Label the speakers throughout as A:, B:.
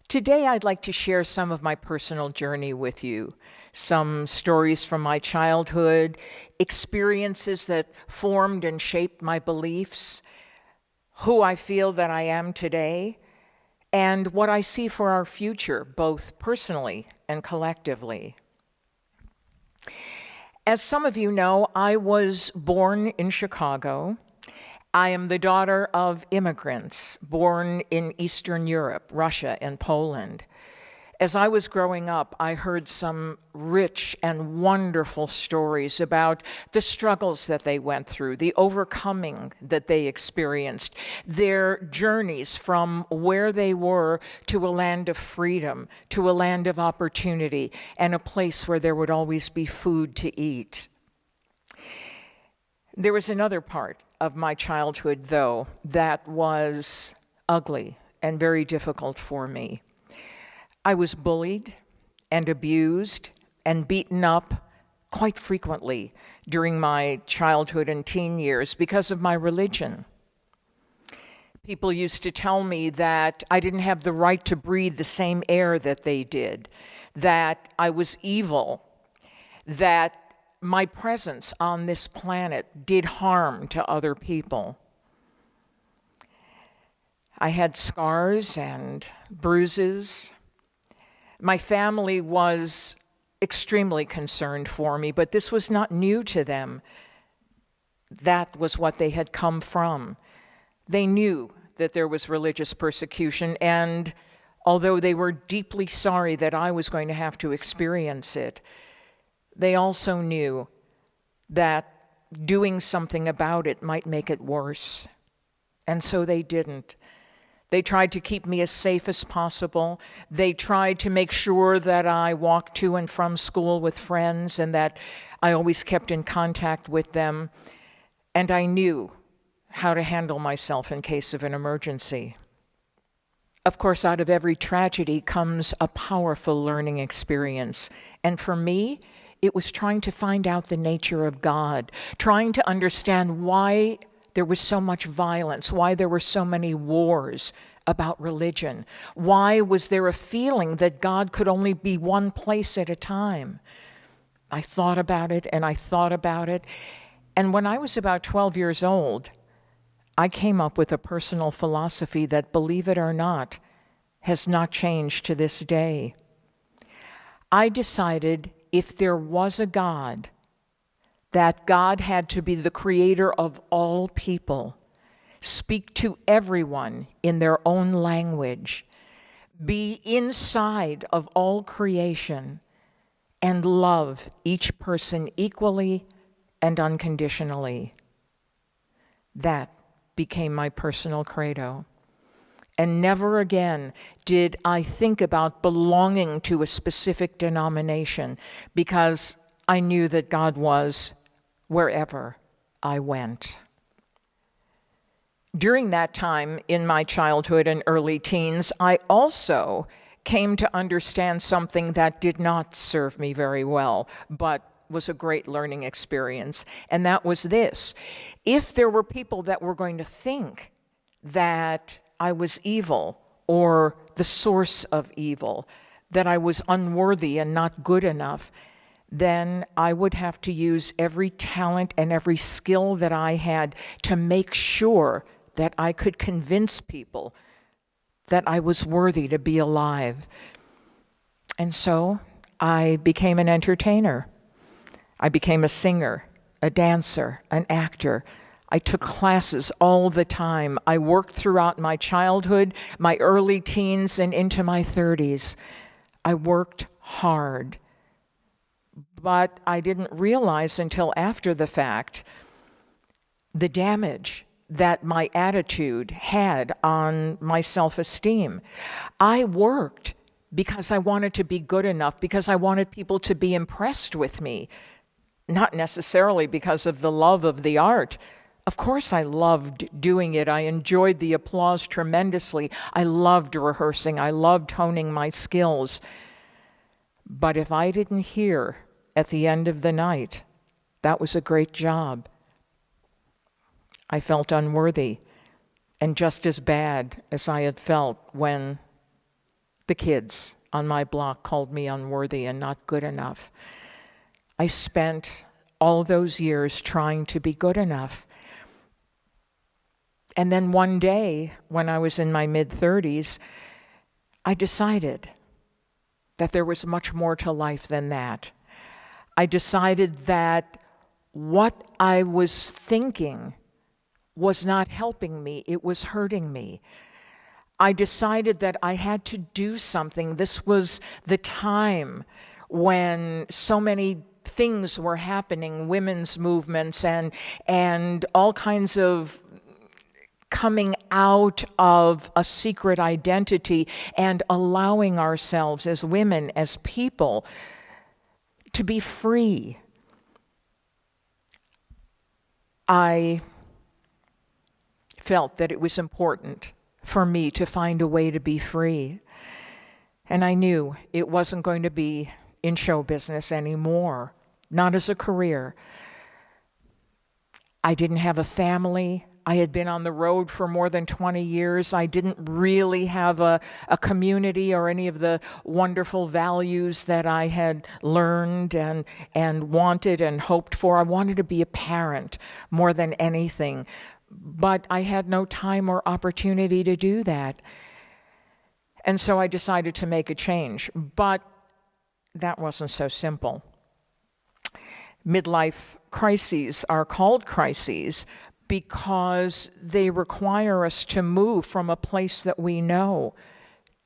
A: Today, I'd like to share some of my personal journey with you, some stories from my childhood, experiences that formed and shaped my beliefs, who I feel that I am today, and what I see for our future, both personally and collectively. As some of you know, I was born in Chicago. I am the daughter of immigrants born in Eastern Europe, Russia, and Poland. As I was growing up, I heard some rich and wonderful stories about the struggles that they went through, the overcoming that they experienced, their journeys from where they were to a land of freedom, to a land of opportunity, and a place where there would always be food to eat. There was another part of my childhood, though, that was ugly and very difficult for me. I was bullied and abused and beaten up quite frequently during my childhood and teen years because of my religion. People used to tell me that I didn't have the right to breathe the same air that they did, that I was evil, that my presence on this planet did harm to other people. I had scars and bruises. My family was extremely concerned for me, but this was not new to them. That was what they had come from. They knew that there was religious persecution, and although they were deeply sorry that I was going to have to experience it, they also knew that doing something about it might make it worse. And so they didn't. They tried to keep me as safe as possible. They tried to make sure that I walked to and from school with friends and that I always kept in contact with them. And I knew how to handle myself in case of an emergency. Of course, out of every tragedy comes a powerful learning experience. And for me, it was trying to find out the nature of God, trying to understand why there was so much violence, why there were so many wars about religion. Why was there a feeling that God could only be one place at a time? I thought about it and I thought about it. And when I was about 12 years old, I came up with a personal philosophy that, believe it or not, has not changed to this day. I decided if there was a God, that God had to be the creator of all people, speak to everyone in their own language, be inside of all creation, and love each person equally and unconditionally. That became my personal credo. And never again did I think about belonging to a specific denomination, because I knew that God was wherever I went. During that time in my childhood and early teens, I also came to understand something that did not serve me very well, but was a great learning experience. And that was this: if there were people that were going to think that I was evil or the source of evil, that I was unworthy and not good enough, then I would have to use every talent and every skill that I had to make sure that I could convince people that I was worthy to be alive. And so I became an entertainer. I became a singer, a dancer, an actor. I took classes all the time. I worked throughout my childhood, my early teens, and into my 30s. I worked hard. But I didn't realize until after the fact the damage that my attitude had on my self-esteem. I worked because I wanted to be good enough, because I wanted people to be impressed with me, not necessarily because of the love of the art. Of course I loved doing it. I enjoyed the applause tremendously. I loved rehearsing. I loved honing my skills. But if I didn't hear at the end of the night, that was a great job, I felt unworthy and just as bad as I had felt when The kids on my block called me unworthy and not good enough. I spent all those years trying to be good enough. And then one day, when I was in my mid-30s, I decided that there was much more to life than that. I decided that what I was thinking was not helping me, it was hurting me. I decided that I had to do something. This was the time when so many things were happening, women's movements and all kinds of coming out of a secret identity and allowing ourselves as women, as people, to be free. I felt that it was important for me to find a way to be free. And I knew it wasn't going to be in show business anymore, not as a career. I didn't have a family. I had been on the road for more than 20 years. I didn't really have a community or any of the wonderful values that I had learned and wanted and hoped for. I wanted to be a parent more than anything, but I had no time or opportunity to do that. And so I decided to make a change, but that wasn't so simple. Midlife crises are called crises because they require us to move from a place that we know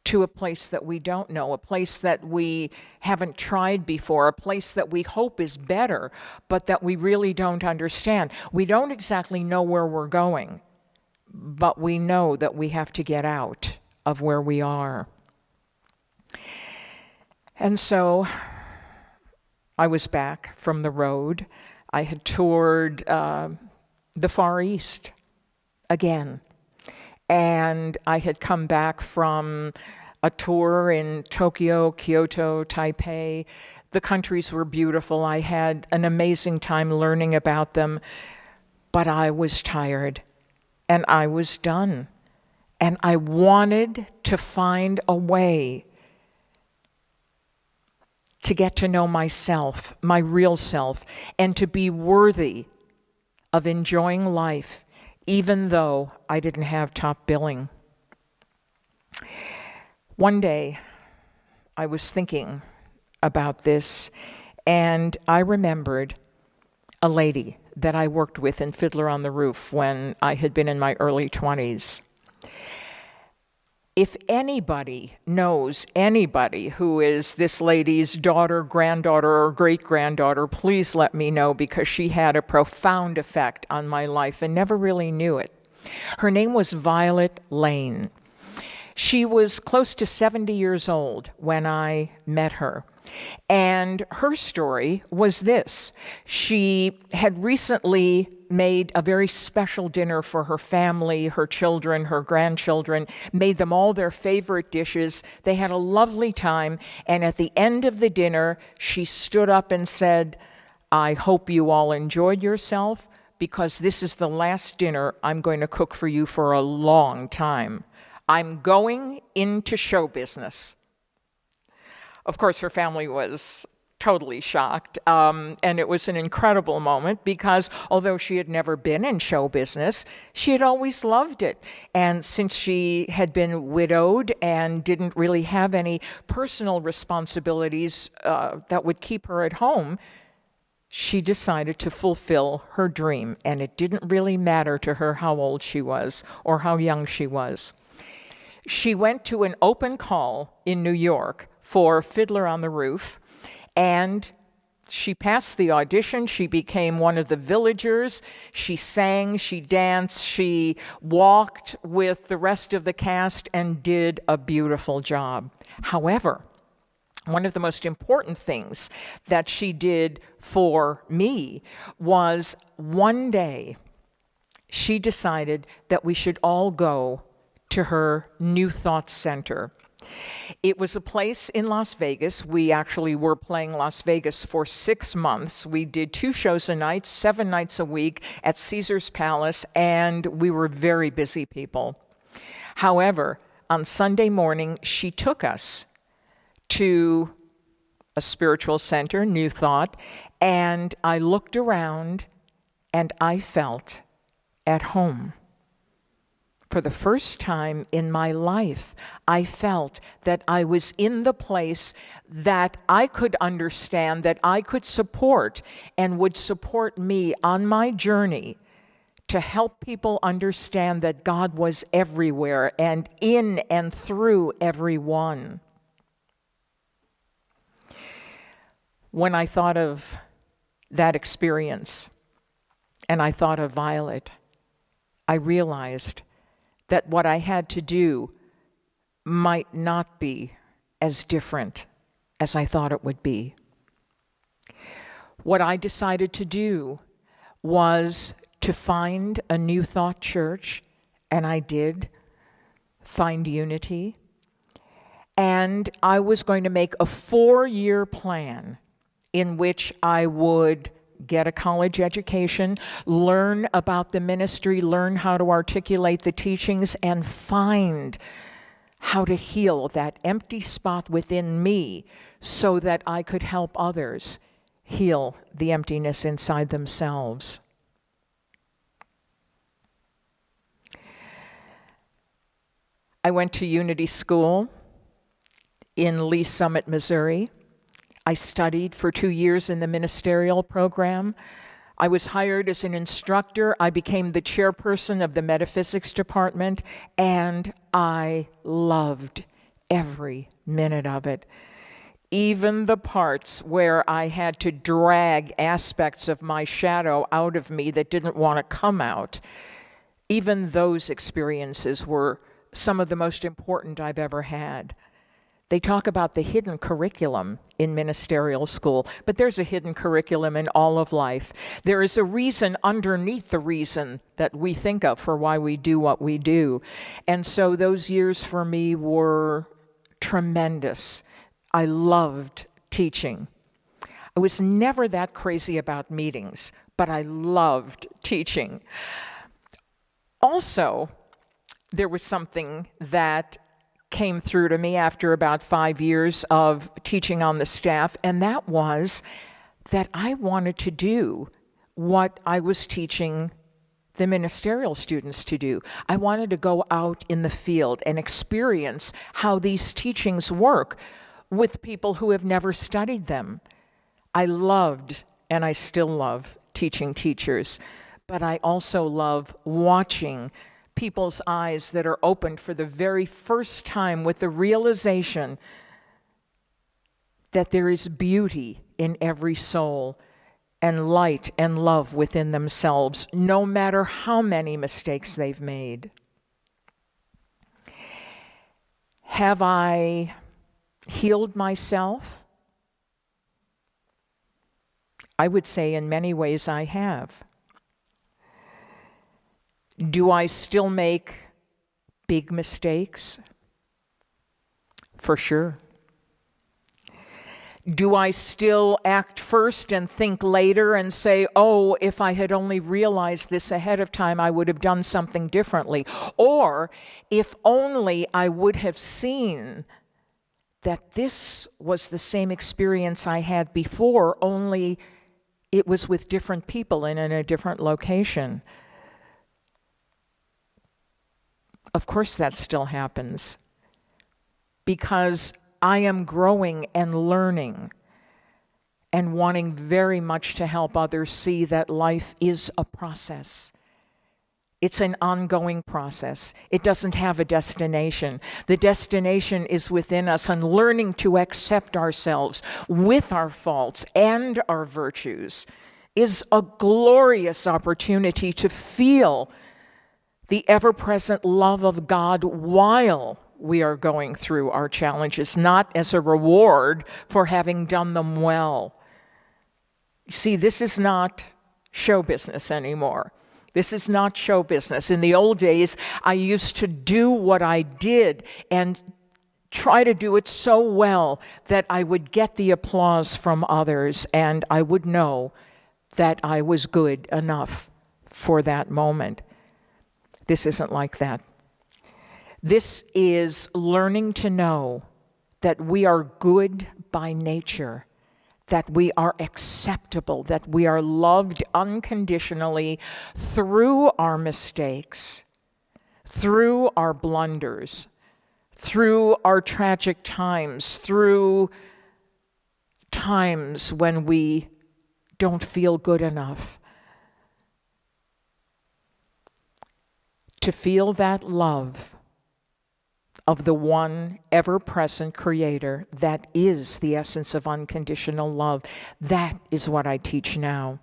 A: to a place that we don't know, a place that we haven't tried before, a place that we hope is better, but that we really don't understand. We don't exactly know where we're going, but we know that we have to get out of where we are. And so I was back from the road. I had toured the Far East again. And I had come back from a tour in Tokyo, Kyoto, Taipei. The countries were beautiful. I had an amazing time learning about them, but I was tired and I was done. And I wanted to find a way to get to know myself, my real self, and to be worthy of enjoying life, even though I didn't have top billing. One day, I was thinking about this, and I remembered a lady that I worked with in Fiddler on the Roof when I had been in my early 20s. If anybody knows anybody who is this lady's daughter, granddaughter, or great-granddaughter, please let me know, because she had a profound effect on my life and never really knew it. Her name was Violet Lane. She was close to 70 years old when I met her. And her story was this. She had recently made a very special dinner for her family, her children, her grandchildren, made them all their favorite dishes. They had a lovely time, and at the end of the dinner, she stood up and said, "I hope you all enjoyed yourself, because this is the last dinner I'm going to cook for you for a long time. I'm going into show business." Of course, her family was totally shocked, and it was an incredible moment because although she had never been in show business, she had always loved it. And since she had been widowed and didn't really have any personal responsibilities that would keep her at home, she decided to fulfill her dream, and it didn't really matter to her how old she was or how young she was. She went to an open call in New York for Fiddler on the Roof, and she passed the audition. She became one of the villagers. She sang, she danced, she walked with the rest of the cast and did a beautiful job. However, one of the most important things that she did for me was one day she decided that we should all go to her New Thoughts Center. It was a place in Las Vegas. We actually were playing Las Vegas for 6 months. We did 2 shows a night, 7 nights a week at Caesar's Palace, and we were very busy people. However, on Sunday morning, she took us to a spiritual center, New Thought, and I looked around and I felt at home. For the first time in my life, I felt that I was in the place that I could understand, that I could support, and would support me on my journey to help people understand that God was everywhere and in and through everyone. When I thought of that experience, and I thought of Violet, I realized that what I had to do might not be as different as I thought it would be. What I decided to do was to find a New Thought church, and I did find Unity. And I was going to make a 4-year plan in which I would get a college education, learn about the ministry, learn how to articulate the teachings, and find how to heal that empty spot within me so that I could help others heal the emptiness inside themselves. I went to Unity School in Lee Summit, Missouri. I studied for 2 years in the ministerial program. I was hired as an instructor. I became the chairperson of the metaphysics department, and I loved every minute of it. Even the parts where I had to drag aspects of my shadow out of me that didn't want to come out, even those experiences were some of the most important I've ever had. They talk about the hidden curriculum in ministerial school, but there's a hidden curriculum in all of life. There is a reason underneath the reason that we think of for why we do what we do. And so those years for me were tremendous. I loved teaching. I was never that crazy about meetings, but I loved teaching. Also, there was something that came through to me after about 5 years of teaching on the staff, and that was that I wanted to do what I was teaching the ministerial students to do. I wanted to go out in the field and experience how these teachings work with people who have never studied them. I loved, and I still love, teaching teachers, but I also love watching people's eyes that are opened for the very first time with the realization that there is beauty in every soul and light and love within themselves, no matter how many mistakes they've made. Have I healed myself? I would say in many ways I have. Do I still make big mistakes? For sure. Do I still act first and think later and say, oh, if I had only realized this ahead of time, I would have done something differently? Or if only I would have seen that this was the same experience I had before, only it was with different people and in a different location. Of course that still happens, because I am growing and learning and wanting very much to help others see that life is a process. It's an ongoing process. It doesn't have a destination. The destination is within us, and learning to accept ourselves with our faults and our virtues is a glorious opportunity to feel the ever-present love of God while we are going through our challenges, not as a reward for having done them well. See, this is not show business anymore. This is not show business. In the old days, I used to do what I did and try to do it so well that I would get the applause from others, and I would know that I was good enough for that moment. This isn't like that. This is learning to know that we are good by nature, that we are acceptable, that we are loved unconditionally through our mistakes, through our blunders, through our tragic times, through times when we don't feel good enough. To feel that love of the one ever-present Creator, that is the essence of unconditional love. That is what I teach now.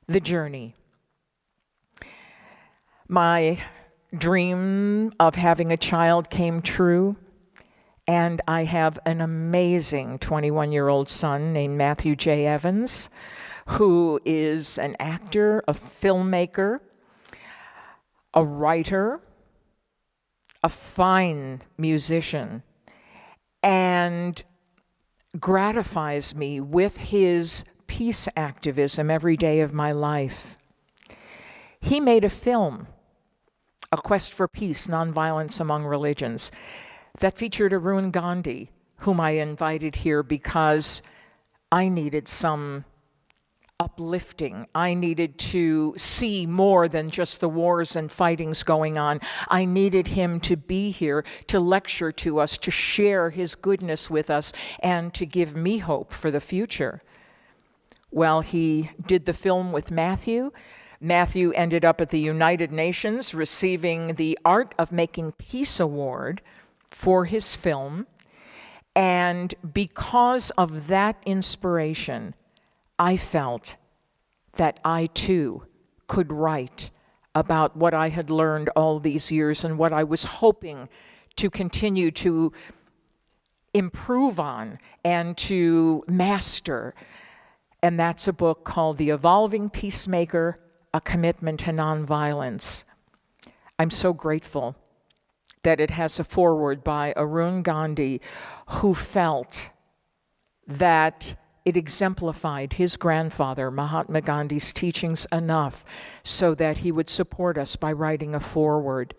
A: The journey. My dream of having a child came true, and I have an amazing 21-year-old son named Matthew J. Evans, who is an actor, a filmmaker, a writer, a fine musician, and gratifies me with his peace activism every day of my life. He made a film, A Quest for Peace, Nonviolence Among Religions, that featured Arun Gandhi, whom I invited here because I needed some uplifting. I needed to see more than just the wars and fightings going on. I needed him to be here to lecture to us, to share his goodness with us, and to give me hope for the future. Well, he did the film with Matthew. Matthew ended up at the United Nations receiving the Art of Making Peace Award for his film. And because of that inspiration, I felt that I too could write about what I had learned all these years and what I was hoping to continue to improve on and to master. And that's a book called The Evolving Peacemaker, A Commitment to Nonviolence. I'm so grateful that it has a foreword by Arun Gandhi, who felt that it exemplified his grandfather, Mahatma Gandhi's teachings enough so that he would support us by writing a foreword.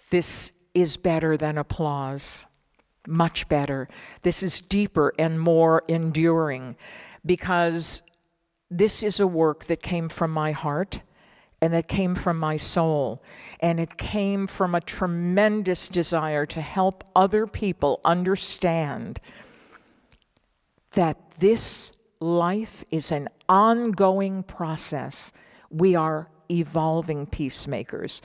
A: This is better than applause, much better. This is deeper and more enduring, because this is a work that came from my heart and that came from my soul, and it came from a tremendous desire to help other people understand that this life is an ongoing process. We are evolving peacemakers.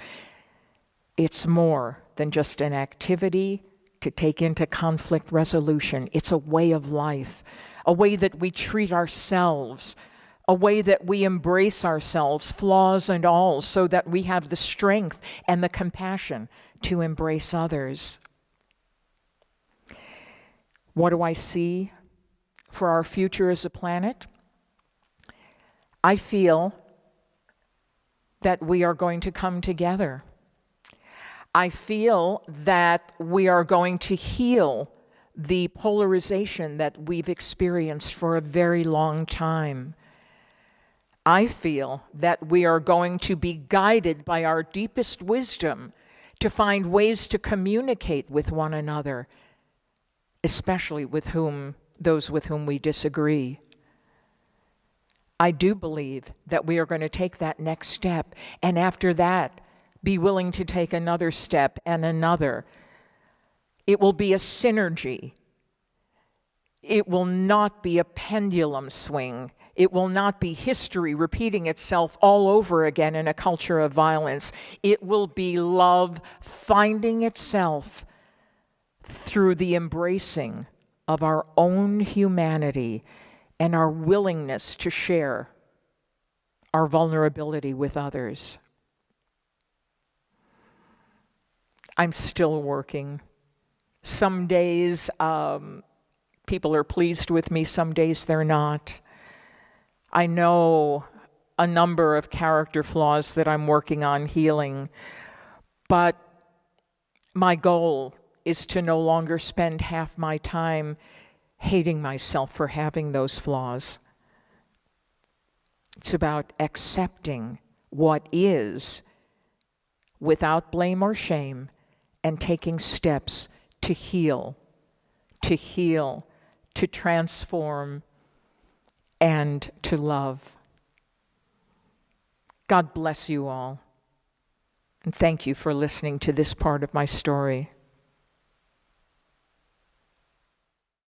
A: It's more than just an activity to take into conflict resolution. It's a way of life, a way that we treat ourselves, a way that we embrace ourselves, flaws and all, so that we have the strength and the compassion to embrace others. What do I see for our future as a planet? I feel that we are going to come together. I feel that we are going to heal the polarization that we've experienced for a very long time. I feel that we are going to be guided by our deepest wisdom to find ways to communicate with one another, especially with those with whom we disagree. I do believe that we are going to take that next step, and after that, be willing to take another step and another. It will be a synergy. It will not be a pendulum swing. It will not be history repeating itself all over again in a culture of violence. It will be love finding itself through the embracing of our own humanity and our willingness to share our vulnerability with others. I'm still working. Some days people are pleased with me, some days they're not. I know a number of character flaws that I'm working on healing, but my goal is to no longer spend half my time hating myself for having those flaws. It's about accepting what is without blame or shame, and taking steps to heal, to transform, and to love. God bless you all. And thank you for listening to this part of my story.